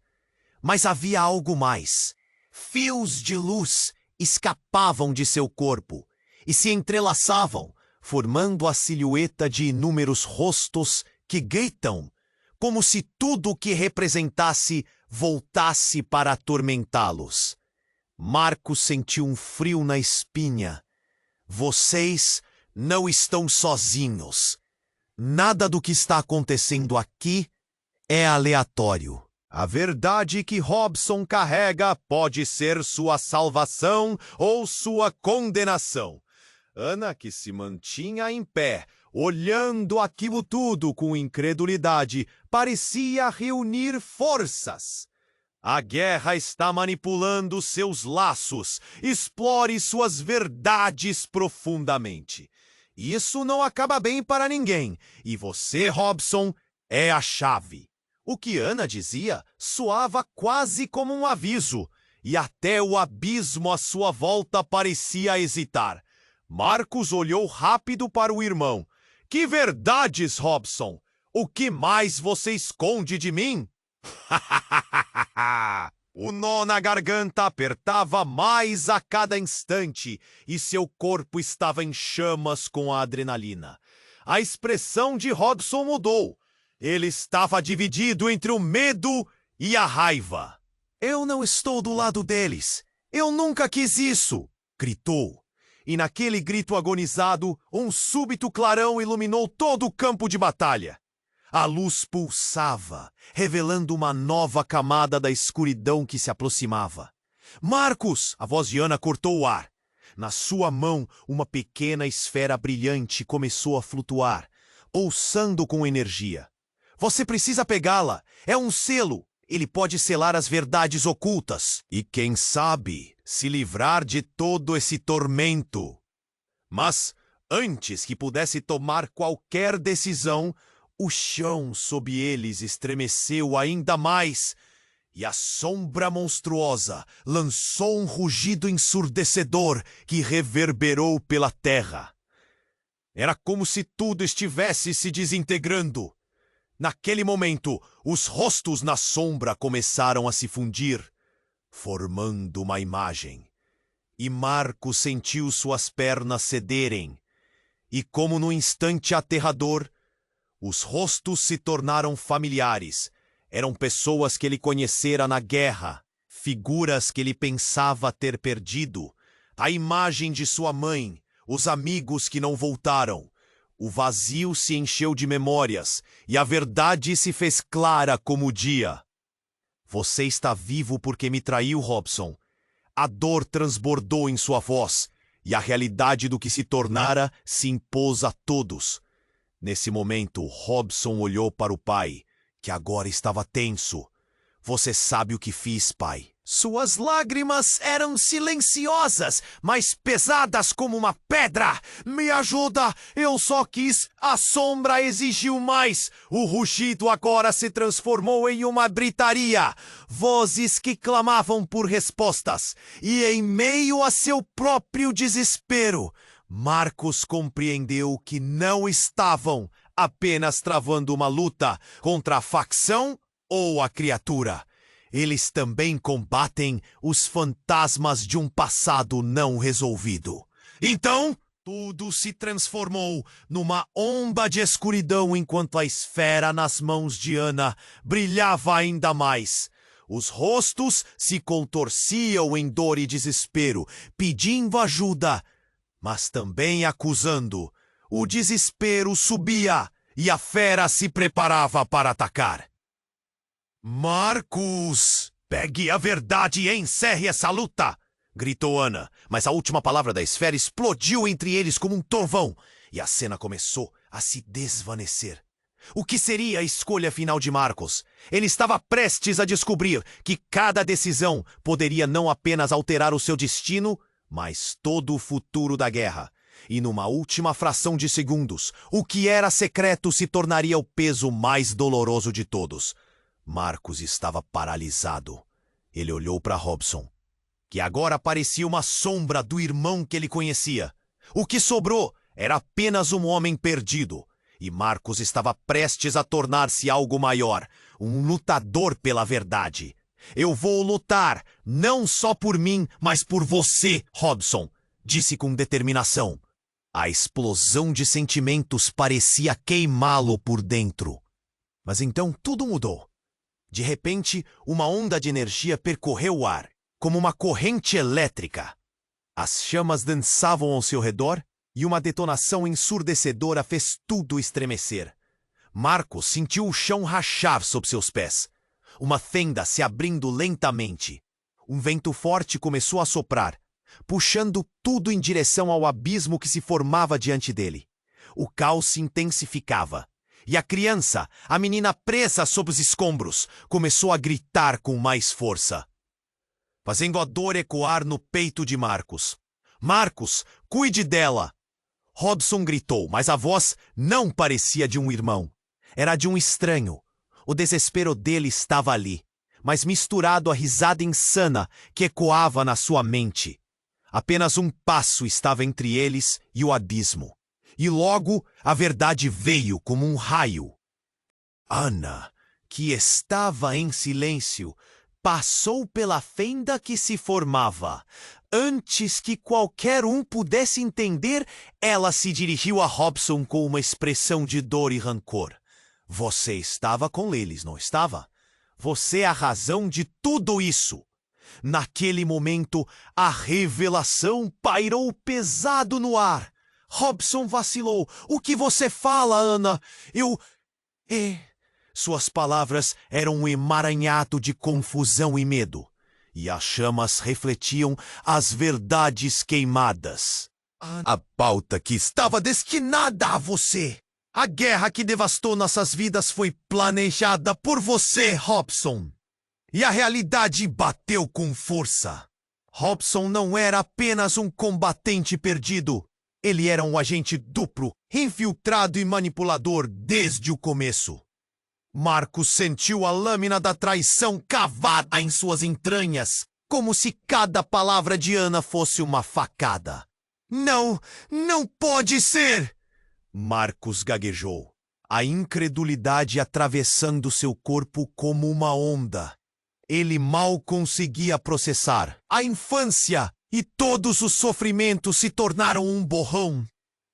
Mas havia algo mais. Fios de luz escapavam de seu corpo e se entrelaçavam, formando a silhueta de inúmeros rostos que gritam, como se tudo o que representasse voltasse para atormentá-los. Marcos sentiu um frio na espinha. Vocês não estão sozinhos. Nada do que está acontecendo aqui é aleatório. A verdade que Robson carrega pode ser sua salvação ou sua condenação. Ana, que se mantinha em pé, olhando aquilo tudo com incredulidade, parecia reunir forças. A guerra está manipulando seus laços. Explore suas verdades profundamente. Isso não acaba bem para ninguém, e você, Robson, é a chave. O que Ana dizia soava quase como um aviso, e até o abismo à sua volta parecia hesitar. Marcos olhou rápido para o irmão. Que verdades, Robson! O que mais você esconde de mim? O nó na garganta apertava mais a cada instante e seu corpo estava em chamas com a adrenalina. A expressão de Robson mudou. Ele estava dividido entre o medo e a raiva. Eu não estou do lado deles. Eu nunca quis isso, gritou. E naquele grito agonizado, um súbito clarão iluminou todo o campo de batalha. A luz pulsava, revelando uma nova camada da escuridão que se aproximava. Marcos! A voz de Ana cortou o ar. Na sua mão, uma pequena esfera brilhante começou a flutuar, pulsando com energia. Você precisa pegá-la. É um selo. Ele pode selar as verdades ocultas. E quem sabe, se livrar de todo esse tormento. Mas, antes que pudesse tomar qualquer decisão, o chão sob eles estremeceu ainda mais, e a sombra monstruosa lançou um rugido ensurdecedor que reverberou pela terra. Era como se tudo estivesse se desintegrando. Naquele momento, os rostos na sombra começaram a se fundir, formando uma imagem. E Marcos sentiu suas pernas cederem. E como num instante aterrador, os rostos se tornaram familiares. Eram pessoas que ele conhecera na guerra, figuras que ele pensava ter perdido, a imagem de sua mãe, os amigos que não voltaram. O vazio se encheu de memórias, e a verdade se fez clara como o dia. Você está vivo porque me traiu, Robson. A dor transbordou em sua voz, e a realidade do que se tornara se impôs a todos. Nesse momento, Robson olhou para o pai, que agora estava tenso. Você sabe o que fiz, pai. Suas lágrimas eram silenciosas, mas pesadas como uma pedra. Me ajuda! Eu só quis. A sombra exigiu mais. O rugido agora se transformou em uma gritaria. Vozes que clamavam por respostas. E em meio a seu próprio desespero, Marcos compreendeu que não estavam apenas travando uma luta contra a facção ou a criatura. Eles também combatem os fantasmas de um passado não resolvido. Então, tudo se transformou numa onda de escuridão enquanto a esfera nas mãos de Ana brilhava ainda mais. Os rostos se contorciam em dor e desespero, pedindo ajuda, mas também acusando. O desespero subia e a fera se preparava para atacar. Marcos! Pegue a verdade e encerre essa luta! Gritou Ana, mas a última palavra da esfera explodiu entre eles como um trovão, e a cena começou a se desvanecer. O que seria a escolha final de Marcos? Ele estava prestes a descobrir que cada decisão poderia não apenas alterar o seu destino, mas todo o futuro da guerra. E numa última fração de segundos, o que era secreto se tornaria o peso mais doloroso de todos. Marcos estava paralisado. Ele olhou para Robson, que agora parecia uma sombra do irmão que ele conhecia. O que sobrou era apenas um homem perdido, e Marcos estava prestes a tornar-se algo maior, um lutador pela verdade. Eu vou lutar, não só por mim, mas por você, Robson, disse com determinação. A explosão de sentimentos parecia queimá-lo por dentro. Mas então tudo mudou. De repente, uma onda de energia percorreu o ar, como uma corrente elétrica. As chamas dançavam ao seu redor, e uma detonação ensurdecedora fez tudo estremecer. Marcos sentiu o chão rachar sob seus pés. Uma fenda se abrindo lentamente. Um vento forte começou a soprar, puxando tudo em direção ao abismo que se formava diante dele. O caos se intensificava. E a criança, a menina presa sob os escombros, começou a gritar com mais força, fazendo a dor ecoar no peito de Marcos. Marcos, cuide dela! Robson gritou, mas a voz não parecia de um irmão. Era de um estranho. O desespero dele estava ali, mas misturado à risada insana que ecoava na sua mente. Apenas um passo estava entre eles e o abismo. E logo a verdade veio como um raio. Ana, que estava em silêncio, passou pela fenda que se formava. Antes que qualquer um pudesse entender, ela se dirigiu a Robson com uma expressão de dor e rancor. Você estava com eles, não estava? Você é a razão de tudo isso. Naquele momento, a revelação pairou pesado no ar. Robson vacilou. O que você fala, Ana? Suas palavras eram um emaranhado de confusão e medo. E as chamas refletiam as verdades queimadas. A pauta que estava destinada a você. A guerra que devastou nossas vidas foi planejada por você, Robson. E a realidade bateu com força. Robson não era apenas um combatente perdido. Ele era um agente duplo, infiltrado e manipulador desde o começo. Marcos sentiu a lâmina da traição cavada em suas entranhas, como se cada palavra de Ana fosse uma facada. Não, não pode ser! Marcos gaguejou, a incredulidade atravessando seu corpo como uma onda. Ele mal conseguia processar. A infância e todos os sofrimentos se tornaram um borrão.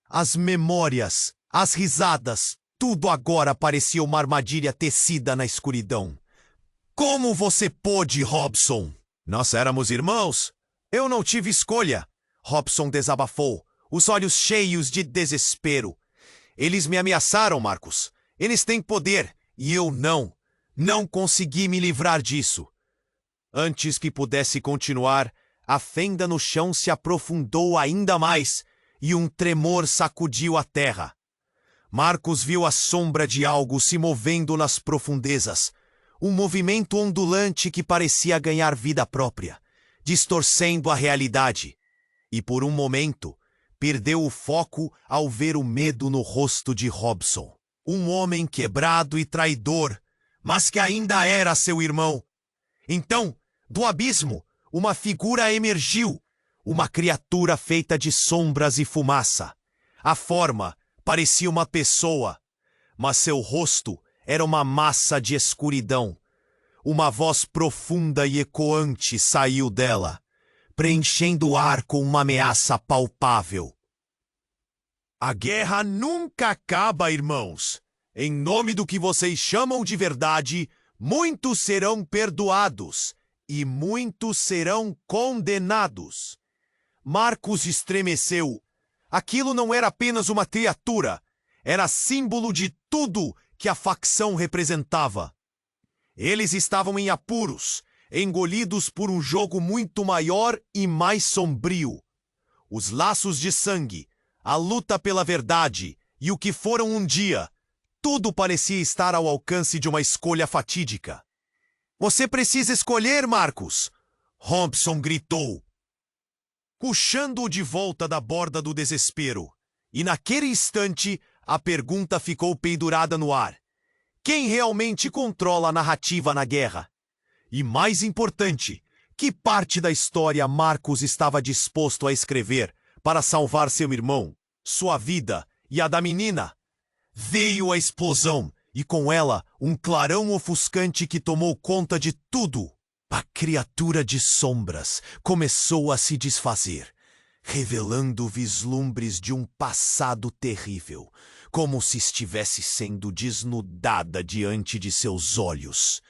As memórias, as risadas, tudo agora parecia uma armadilha tecida na escuridão. Como você pôde, Robson? Nós éramos irmãos. Eu não tive escolha. Robson desabafou, os olhos cheios de desespero. Eles me ameaçaram, Marcos. Eles têm poder, e eu não. Não consegui me livrar disso. Antes que pudesse continuar, a fenda no chão se aprofundou ainda mais, e um tremor sacudiu a terra. Marcos viu a sombra de algo se movendo nas profundezas, um movimento ondulante que parecia ganhar vida própria, distorcendo a realidade. E por um momento, perdeu o foco ao ver o medo no rosto de Robson. Um homem quebrado e traidor, mas que ainda era seu irmão. Então, do abismo, uma figura emergiu, uma criatura feita de sombras e fumaça. A forma parecia uma pessoa, mas seu rosto era uma massa de escuridão. Uma voz profunda e ecoante saiu dela, preenchendo o ar com uma ameaça palpável. A guerra nunca acaba, irmãos. Em nome do que vocês chamam de verdade, muitos serão perdoados e muitos serão condenados. Marcos estremeceu. Aquilo não era apenas uma criatura, era símbolo de tudo que a facção representava. Eles estavam em apuros, engolidos por um jogo muito maior e mais sombrio. Os laços de sangue, a luta pela verdade e o que foram um dia, tudo parecia estar ao alcance de uma escolha fatídica. Você precisa escolher, Marcos! Robson gritou, puxando-o de volta da borda do desespero. E naquele instante, a pergunta ficou pendurada no ar. Quem realmente controla a narrativa na guerra? E mais importante, que parte da história Marcos estava disposto a escrever para salvar seu irmão, sua vida e a da menina? Veio a explosão, e com ela um clarão ofuscante que tomou conta de tudo. A criatura de sombras começou a se desfazer, revelando vislumbres de um passado terrível, como se estivesse sendo desnudada diante de seus olhos.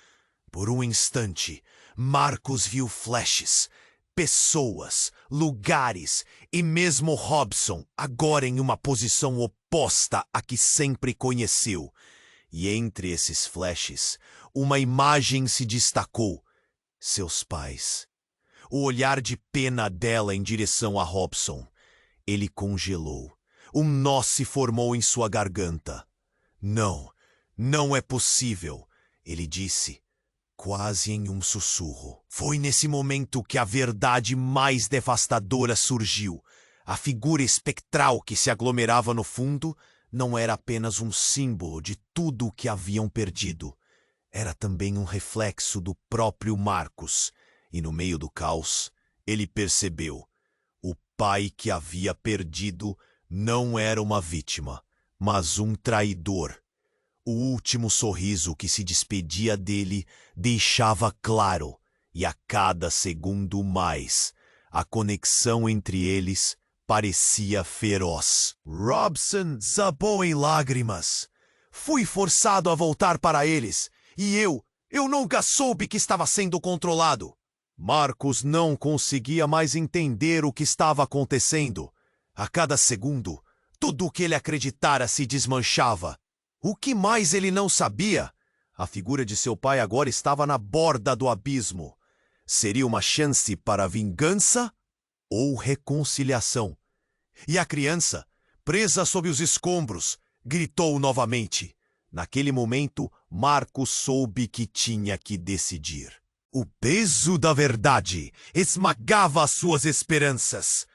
Por um instante, Marcos viu flashes, pessoas, lugares e mesmo Robson, agora em uma posição oposta à que sempre conheceu. E entre esses flashes, uma imagem se destacou. Seus pais. O olhar de pena dela em direção a Robson. Ele congelou. Um nó se formou em sua garganta. Não, não é possível, ele disse, quase em um sussurro. Foi nesse momento que a verdade mais devastadora surgiu. A figura espectral que se aglomerava no fundo não era apenas um símbolo de tudo o que haviam perdido. Era também um reflexo do próprio Marcus. E no meio do caos, ele percebeu. O pai que havia perdido não era uma vítima, mas um traidor. O último sorriso que se despedia dele deixava claro, e a cada segundo mais, a conexão entre eles parecia feroz. Robson desabou em lágrimas. Fui forçado a voltar para eles, e eu nunca soube que estava sendo controlado. Marcus não conseguia mais entender o que estava acontecendo. A cada segundo, tudo o que ele acreditara se desmanchava. O que mais ele não sabia? A figura de seu pai agora estava na borda do abismo. Seria uma chance para vingança ou reconciliação? E a criança, presa sob os escombros, gritou novamente. Naquele momento, Marcos soube que tinha que decidir. O peso da verdade esmagava suas esperanças.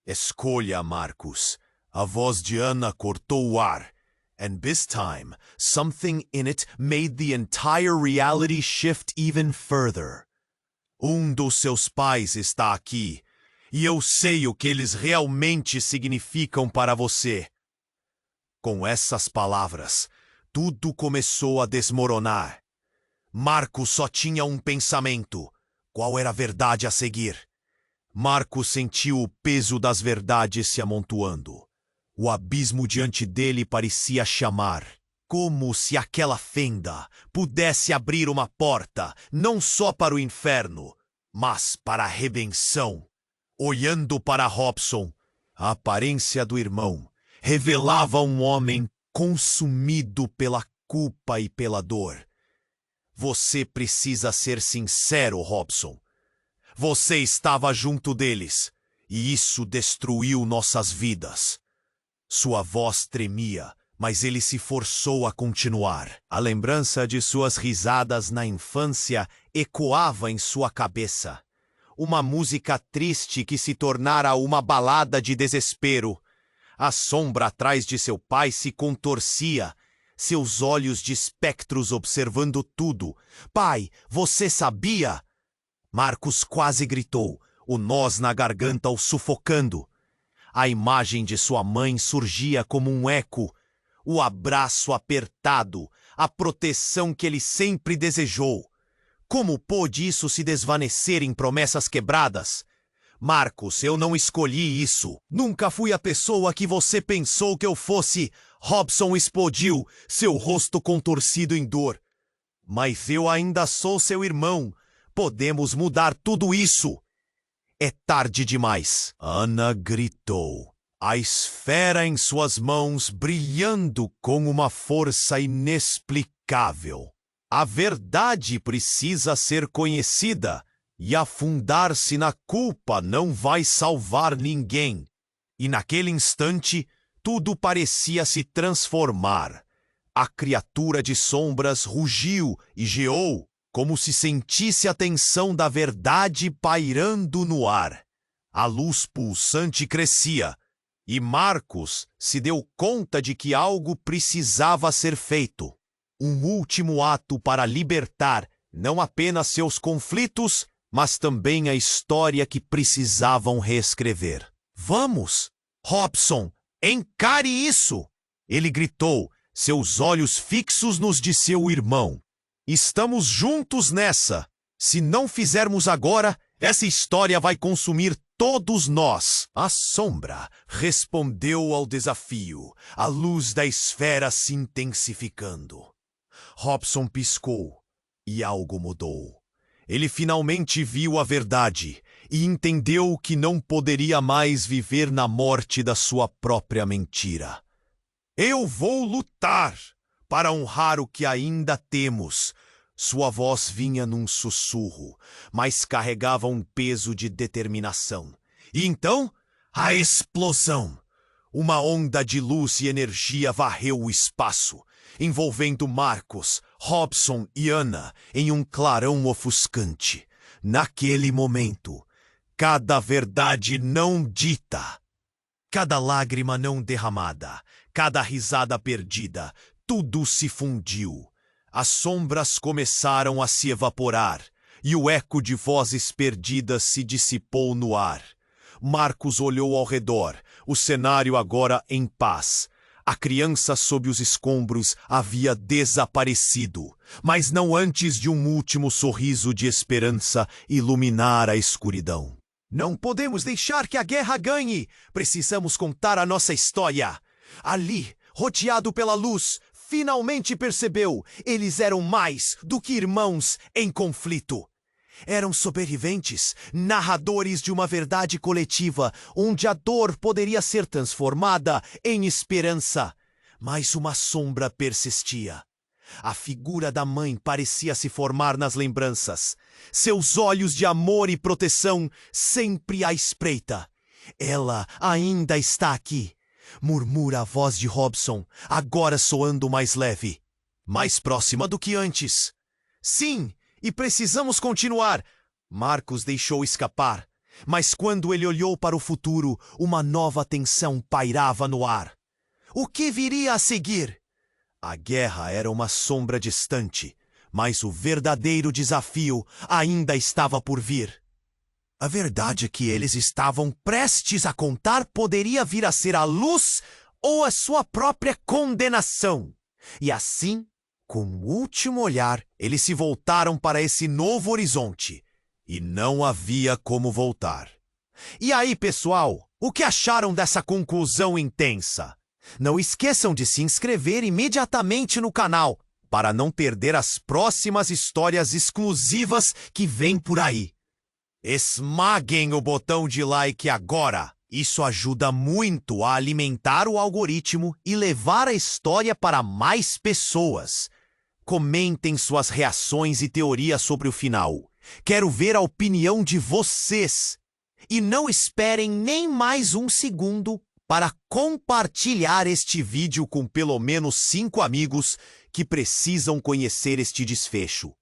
Escolha, Marcus. A voz de Ana cortou o ar. And this time, something in it made the entire reality shift even further. Um dos seus pais está aqui, e eu sei o que eles realmente significam para você. Com essas palavras, tudo começou a desmoronar. Marcos só tinha um pensamento. Qual era a verdade a seguir? Marcos sentiu o peso das verdades se amontoando. O abismo diante dele parecia chamar. Como se aquela fenda pudesse abrir uma porta, não só para o inferno, mas para a redenção. Olhando para Robson, a aparência do irmão revelava um homem consumido pela culpa e pela dor. Você precisa ser sincero, Robson. Você estava junto deles, e isso destruiu nossas vidas. Sua voz tremia, mas ele se forçou a continuar. A lembrança de suas risadas na infância ecoava em sua cabeça. Uma música triste que se tornara uma balada de desespero. A sombra atrás de seu pai se contorcia, seus olhos de espectros observando tudo. Pai, você sabia? Marcos quase gritou, o nós na garganta o sufocando. A imagem de sua mãe surgia como um eco, o abraço apertado, a proteção que ele sempre desejou. Como pôde isso se desvanecer em promessas quebradas? Marcos, eu não escolhi isso. Nunca fui a pessoa que você pensou que eu fosse. Robson explodiu, seu rosto contorcido em dor. Mas eu ainda sou seu irmão. Podemos mudar tudo isso. É tarde demais. Ana gritou, a esfera em suas mãos brilhando com uma força inexplicável. A verdade precisa ser conhecida, e afundar-se na culpa não vai salvar ninguém. E naquele instante, tudo parecia se transformar. A criatura de sombras rugiu e geou, como se sentisse a tensão da verdade pairando no ar. A luz pulsante crescia, e Marcos se deu conta de que algo precisava ser feito. Um último ato para libertar não apenas seus conflitos, mas também a história que precisavam reescrever. Vamos, Robson, encare isso! Ele gritou, seus olhos fixos nos de seu irmão. Estamos juntos nessa. Se não fizermos agora, essa história vai consumir todos nós. A sombra respondeu ao desafio, a luz da esfera se intensificando. Robson piscou e algo mudou. Ele finalmente viu a verdade, e entendeu que não poderia mais viver na morte da sua própria mentira. Eu vou lutar para honrar o que ainda temos. Sua voz vinha num sussurro, mas carregava um peso de determinação. E então, a explosão! Uma onda de luz e energia varreu o espaço, envolvendo Marcos, Robson e Ana em um clarão ofuscante. Naquele momento, cada verdade não dita, cada lágrima não derramada, cada risada perdida, tudo se fundiu. As sombras começaram a se evaporar e o eco de vozes perdidas se dissipou no ar. Marcos olhou ao redor, o cenário agora em paz. A criança sob os escombros havia desaparecido, mas não antes de um último sorriso de esperança iluminar a escuridão. Não podemos deixar que a guerra ganhe! Precisamos contar a nossa história! Ali, rodeado pela luz, finalmente percebeu, eles eram mais do que irmãos em conflito. Eram sobreviventes, narradores de uma verdade coletiva, onde a dor poderia ser transformada em esperança. Mas uma sombra persistia. A figura da mãe parecia se formar nas lembranças. Seus olhos de amor e proteção sempre à espreita. Ela ainda está aqui, murmura a voz de Robson, agora soando mais leve. Mais próxima do que antes. Sim! E precisamos continuar. Marcos deixou escapar, mas quando ele olhou para o futuro, uma nova tensão pairava no ar. O que viria a seguir? A guerra era uma sombra distante, mas o verdadeiro desafio ainda estava por vir. A verdade que eles estavam prestes a contar poderia vir a ser a luz ou a sua própria condenação. E assim, com o último olhar, eles se voltaram para esse novo horizonte. E não havia como voltar. E aí, pessoal, o que acharam dessa conclusão intensa? Não esqueçam de se inscrever imediatamente no canal para não perder as próximas histórias exclusivas que vêm por aí. Esmaguem o botão de like agora! Isso ajuda muito a alimentar o algoritmo e levar a história para mais pessoas. Comentem suas reações e teorias sobre o final. Quero ver a opinião de vocês. E não esperem nem mais um segundo para compartilhar este vídeo com pelo menos 5 amigos que precisam conhecer este desfecho.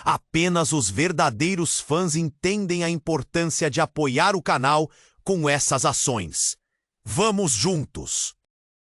Apenas os verdadeiros fãs entendem a importância de apoiar o canal com essas ações. Vamos juntos!